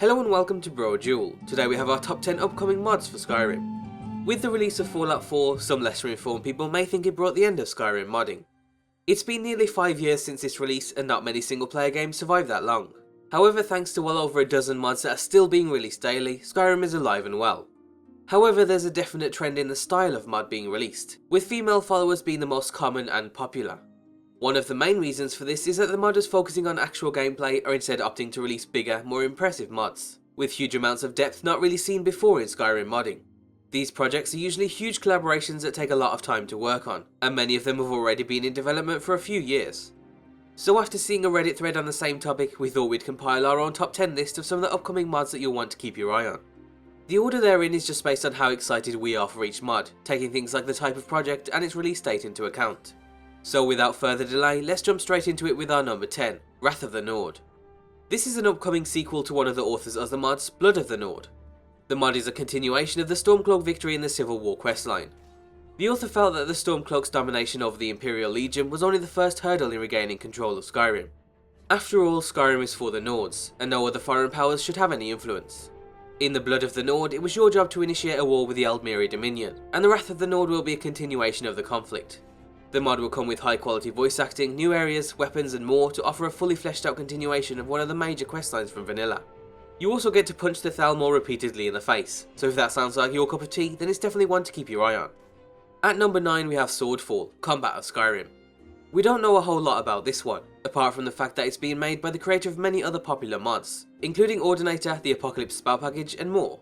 Hello and welcome to Brodual. Today we have our top 10 upcoming mods for Skyrim. With the release of Fallout 4, some lesser informed people may think it brought the end of Skyrim modding. It's been nearly 5 years since its release and not many single player games survive that long. However, thanks to well over a dozen mods that are still being released daily, Skyrim is alive and well. However, there's a definite trend in the style of mod being released, with female followers being the most common and popular. One of the main reasons for this is that the modders focusing on actual gameplay are instead opting to release bigger, more impressive mods, with huge amounts of depth not really seen before in Skyrim modding. These projects are usually huge collaborations that take a lot of time to work on, and many of them have already been in development for a few years. So after seeing a Reddit thread on the same topic, we thought we'd compile our own top 10 list of some of the upcoming mods that you'll want to keep your eye on. The order therein is just based on how excited we are for each mod, taking things like the type of project and its release date into account. So without further delay, let's jump straight into it with our number 10, Wrath of the Nord. This is an upcoming sequel to one of the authors of the mods, Blood of the Nord. The mod is a continuation of the Stormcloak victory in the Civil War questline. The author felt that the Stormcloak's domination over the Imperial Legion was only the first hurdle in regaining control of Skyrim. After all, Skyrim is for the Nords, and no other foreign powers should have any influence. In the Blood of the Nord, it was your job to initiate a war with the Eldmiri Dominion, and the Wrath of the Nord will be a continuation of the conflict. The mod will come with high quality voice acting, new areas, weapons and more to offer a fully fleshed out continuation of one of the major questlines from vanilla. You also get to punch the Thalmor repeatedly in the face, so if that sounds like your cup of tea, then it's definitely one to keep your eye on. At number 9 we have Swordfall, Combat of Skyrim. We don't know a whole lot about this one, apart from the fact that it's being made by the creator of many other popular mods, including Ordinator, the Apocalypse spell package and more.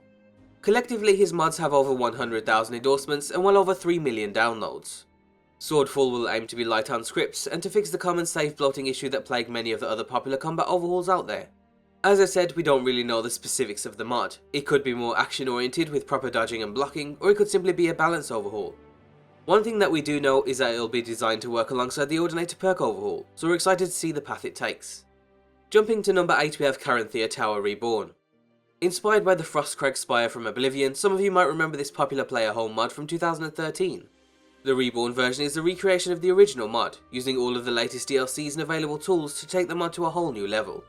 Collectively his mods have over 100,000 endorsements and well over 3 million downloads. Swordfall will aim to be light on scripts and to fix the common save bloating issue that plagued many of the other popular combat overhauls out there. As I said, we don't really know the specifics of the mod. It could be more action oriented with proper dodging and blocking, or it could simply be a balance overhaul. One thing that we do know is that it'll be designed to work alongside the Ordinator perk overhaul, so we're excited to see the path it takes. Jumping to number 8 we have Caranthir Tower Reborn. Inspired by the Frostcrag Spire from Oblivion, some of you might remember this popular player home mod from 2013. The Reborn version is the recreation of the original mod, using all of the latest DLCs and available tools to take the mod to a whole new level.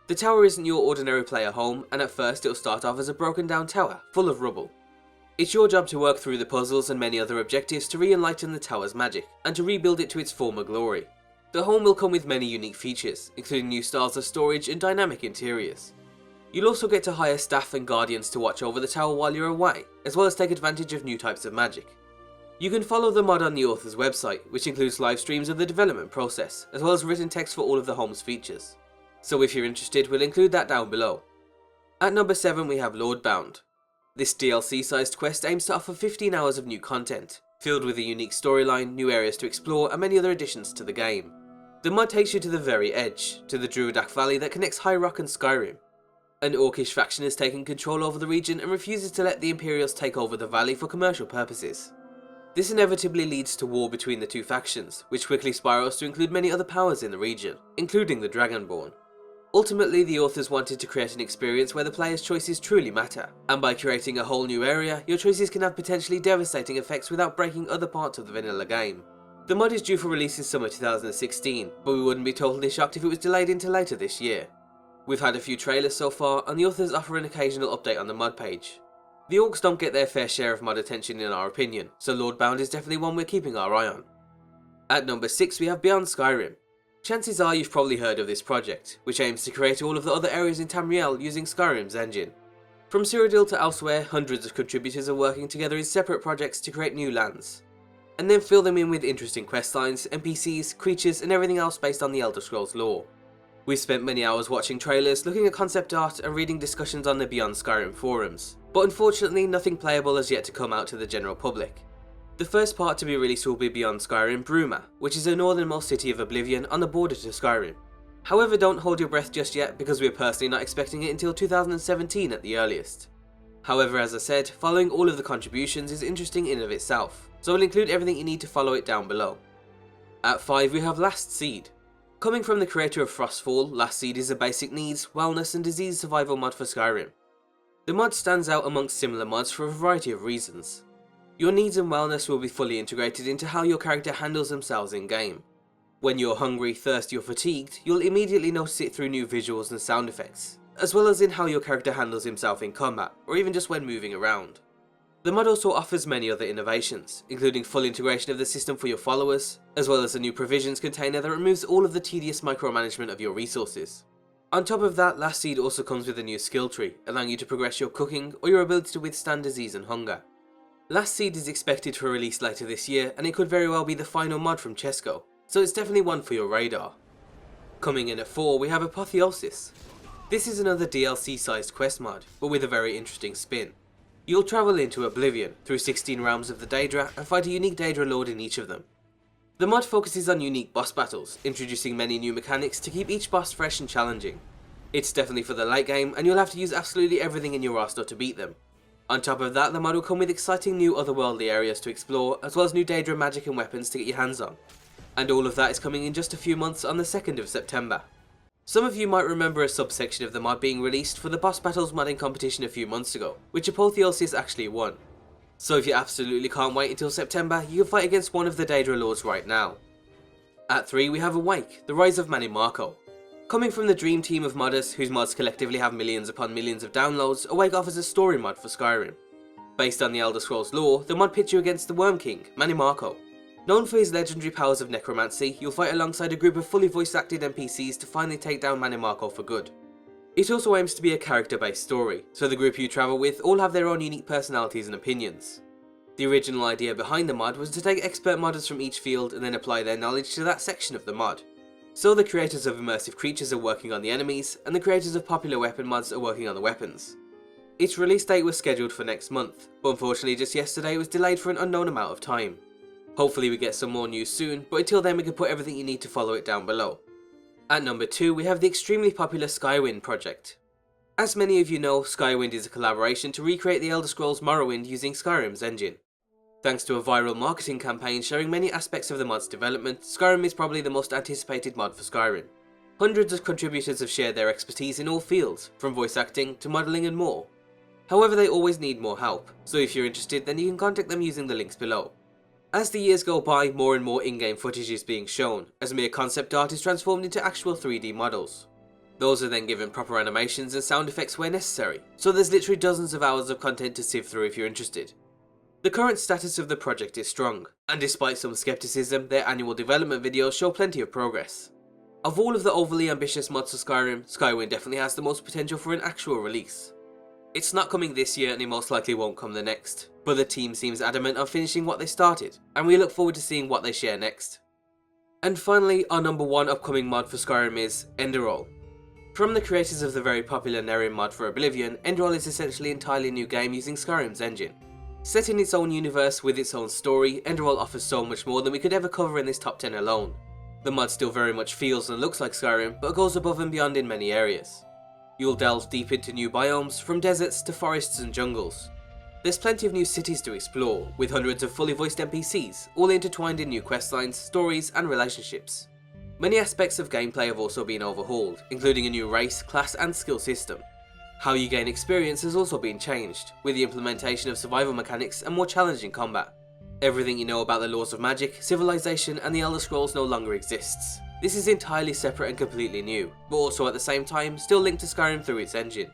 The tower isn't your ordinary player home, and at first it'll start off as a broken down tower, full of rubble. It's your job to work through the puzzles and many other objectives to re-enlighten the tower's magic, and to rebuild it to its former glory. The home will come with many unique features, including new styles of storage and dynamic interiors. You'll also get to hire staff and guardians to watch over the tower while you're away, as well as take advantage of new types of magic. You can follow the mod on the author's website, which includes live streams of the development process, as well as written text for all of the home's features. So if you're interested, we'll include that down below. At number 7 we have Lordbound. This DLC sized quest aims to offer 15 hours of new content, filled with a unique storyline, new areas to explore and many other additions to the game. The mod takes you to the very edge, to the Druidak Valley that connects High Rock and Skyrim. An orcish faction has taken control over the region and refuses to let the Imperials take over the valley for commercial purposes. This inevitably leads to war between the two factions, which quickly spirals to include many other powers in the region, including the Dragonborn. Ultimately, the authors wanted to create an experience where the player's choices truly matter, and by creating a whole new area, your choices can have potentially devastating effects without breaking other parts of the vanilla game. The mod is due for release in summer 2016, but we wouldn't be totally shocked if it was delayed into later this year. We've had a few trailers so far, and the authors offer an occasional update on the mod page. The orcs don't get their fair share of mod attention in our opinion, so Lordbound is definitely one we're keeping our eye on. At number 6 we have Beyond Skyrim. Chances are you've probably heard of this project, which aims to create all of the other areas in Tamriel using Skyrim's engine. From Cyrodiil to elsewhere, hundreds of contributors are working together in separate projects to create new lands, and then fill them in with interesting questlines, NPCs, creatures and everything else based on the Elder Scrolls lore. We've spent many hours watching trailers, looking at concept art and reading discussions on the Beyond Skyrim forums, but unfortunately nothing playable has yet to come out to the general public. The first part to be released will be Beyond Skyrim Bruma, which is the northernmost city of Oblivion on the border to Skyrim. However, don't hold your breath just yet because we're personally not expecting it until 2017 at the earliest. However, as I said, following all of the contributions is interesting in and of itself, so I'll include everything you need to follow it down below. At 5 we have Last Seed. Coming from the creator of Frostfall, Last Seed is a basic needs, wellness and disease survival mod for Skyrim. The mod stands out amongst similar mods for a variety of reasons. Your needs and wellness will be fully integrated into how your character handles themselves in game. When you're hungry, thirsty or fatigued, you'll immediately notice it through new visuals and sound effects, as well as in how your character handles himself in combat, or even just when moving around. The mod also offers many other innovations, including full integration of the system for your followers, as well as a new provisions container that removes all of the tedious micromanagement of your resources. On top of that, Last Seed also comes with a new skill tree, allowing you to progress your cooking or your ability to withstand disease and hunger. Last Seed is expected for release later this year, and it could very well be the final mod from Chesko, so it's definitely one for your radar. Coming in at 4, we have Apotheosis. This is another DLC-sized quest mod, but with a very interesting spin. You'll travel into Oblivion through 16 realms of the Daedra and fight a unique Daedra lord in each of them. The mod focuses on unique boss battles, introducing many new mechanics to keep each boss fresh and challenging. It's definitely for the late game, and you'll have to use absolutely everything in your roster to beat them. On top of that, the mod will come with exciting new otherworldly areas to explore, as well as new Daedra magic and weapons to get your hands on. And all of that is coming in just a few months on the 2nd of September. Some of you might remember a subsection of the mod being released for the boss battles modding competition a few months ago, which Apotheosis actually won. So if you absolutely can't wait until September, you can fight against one of the Daedra lords right now. At 3 we have Awake, the Rise of Mannimarco. Coming from the dream team of modders whose mods collectively have millions upon millions of downloads, Awake offers a story mod for Skyrim. Based on the Elder Scrolls lore, the mod pits you against the Worm King, Mannimarco. Known for his legendary powers of necromancy, you'll fight alongside a group of fully voice acted NPCs to finally take down Mannimarco for good. It also aims to be a character based story, so the group you travel with all have their own unique personalities and opinions. The original idea behind the mod was to take expert modders from each field and then apply their knowledge to that section of the mod. So the creators of immersive creatures are working on the enemies, and the creators of popular weapon mods are working on the weapons. Its release date was scheduled for next month, but unfortunately just yesterday it was delayed for an unknown amount of time. Hopefully we get some more news soon, but until then we can put everything you need to follow it down below. At number 2 we have the extremely popular Skywind project. As many of you know, Skywind is a collaboration to recreate the Elder Scrolls Morrowind using Skyrim's engine. Thanks to a viral marketing campaign showing many aspects of the mod's development, Skyrim is probably the most anticipated mod for Skyrim. Hundreds of contributors have shared their expertise in all fields, from voice acting to modelling and more. However, they always need more help, so if you're interested then you can contact them using the links below. As the years go by, more and more in-game footage is being shown, as mere concept art is transformed into actual 3D models. Those are then given proper animations and sound effects where necessary, so there's literally dozens of hours of content to sift through if you're interested. The current status of the project is strong, and despite some skepticism, their annual development videos show plenty of progress. Of all of the overly ambitious mods for Skyrim, Skywind definitely has the most potential for an actual release. It's not coming this year and it most likely won't come the next, but the team seems adamant on finishing what they started, and we look forward to seeing what they share next. And finally, our number 1 upcoming mod for Skyrim is Enderal. From the creators of the very popular Nerim mod for Oblivion, Enderal is essentially an entirely new game using Skyrim's engine. Set in its own universe with its own story, Enderal offers so much more than we could ever cover in this top 10 alone. The mod still very much feels and looks like Skyrim, but goes above and beyond in many areas. You'll delve deep into new biomes, from deserts to forests and jungles. There's plenty of new cities to explore, with hundreds of fully voiced NPCs, all intertwined in new questlines, stories and relationships. Many aspects of gameplay have also been overhauled, including a new race, class and skill system. How you gain experience has also been changed, with the implementation of survival mechanics and more challenging combat. Everything you know about the laws of magic, civilization and the Elder Scrolls no longer exists. This is entirely separate and completely new, but also at the same time still linked to Skyrim through its engine.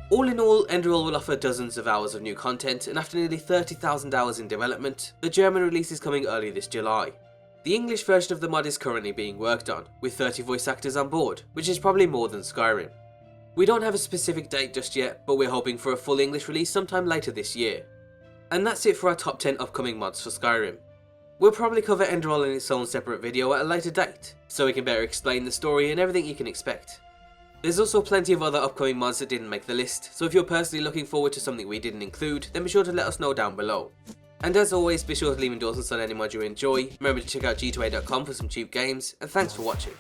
All in all, Enderal will offer dozens of hours of new content, and after nearly 30,000 hours in development, the German release is coming early this July. The English version of the mod is currently being worked on, with 30 voice actors on board, which is probably more than Skyrim. We don't have a specific date just yet, but we're hoping for a full English release sometime later this year. And that's it for our top 10 upcoming mods for Skyrim. We'll probably cover Enderal in its own separate video at a later date, so we can better explain the story and everything you can expect. There's also plenty of other upcoming mods that didn't make the list, so if you're personally looking forward to something we didn't include, then be sure to let us know down below. And as always, be sure to leave endorsements on any mod you enjoy, remember to check out g2a.com for some cheap games, and thanks for watching.